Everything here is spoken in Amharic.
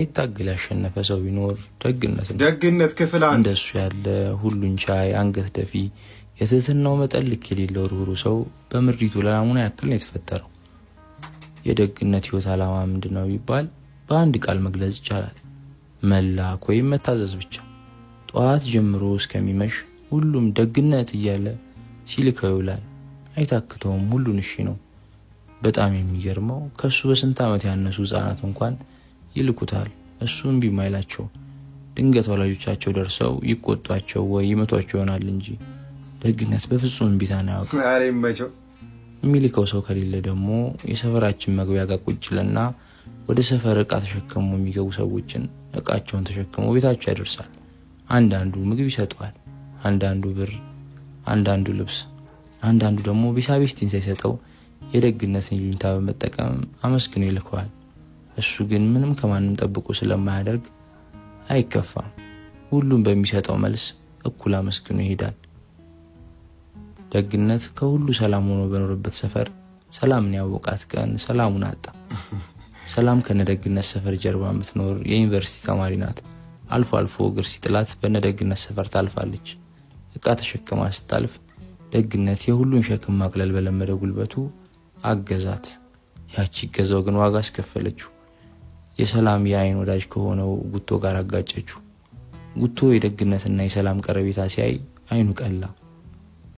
ይታገል ያሸነፈ ሰው ቢኖር ደግነት ነው። ደግነት ክፍል አንድ። እንደሱ ያለ ሁሉን ቻይ አንገት ደፊ የትህትናው መጠን ልክ የሌለው ርኅሩህ ሰው በምድሪቱ ለናሙና ያክል ነው የተፈጠረው። የደግነት ህይወት ዓላማ ምንድነው ቢባል በአንድ ቃል መግለጽ ይቻላል፣ መላክ ወይም መታዘዝ ብቻ። ጠዋት ጀምሮ እስከሚመሽ ሁሉም ደግነት እያለ ሲልከው ይውላል። አይታክተውም፣ ሁሉን እሺ ነው። በጣም የሚገርመው ከሱ በስንት ዓመት ያነሱ ህፃናት እንኳን ይልኩታል፣ እሱ እምቢ ማይላቸው። ድንገት ወላጆቻቸው ደርሰው ይቆጧቸው ወይ ይመቷቸው ይሆናል እንጂ ደግነት በፍጹም እምቢታን አያውቅም። የሚልከው ሰው ከሌለ ደግሞ የሰፈራችን መግቢያ ጋር ቁጭ ይልና ወደ ሰፈር እቃ ተሸክመው የሚገቡ ሰዎችን እቃቸውን ተሸክመው ቤታቸው ያደርሳል። አንዳንዱ ምግብ ይሰጠዋል፣ አንዳንዱ ብር፣ አንዳንዱ ልብስ፣ አንዳንዱ ደግሞ ቢሳቤስቲን ሳይሰጠው የደግነትን ይሉኝታ በመጠቀም አመስግኖ ይልከዋል። እሱ ግን ምንም ከማንም ጠብቆ ስለማያደርግ አይከፋም። ሁሉም በሚሰጠው መልስ እኩል አመስግኖ ይሄዳል። ደግነት ከሁሉ ሰላም ሆኖ በኖረበት ሰፈር ሰላምን ያወቃት ቀን ሰላሙን አጣ። ሰላም ከነደግነት ሰፈር ጀርባ የምትኖር የዩኒቨርሲቲ ተማሪ ናት። አልፎ አልፎ እግር ሲጥላት በነደግነት ሰፈር ታልፋለች። እቃ ተሸክማ ስታልፍ ደግነት የሁሉን ሸክም ማቅለል በለመደ ጉልበቱ አገዛት። ያቺ ገዛው ግን ዋጋ አስከፈለችው። የሰላም የአይን ወዳጅ ከሆነው ጉቶ ጋር አጋጨችው። ጉቶ የደግነትና የሰላም ቀረቤታ ሲያይ አይኑ ቀላ።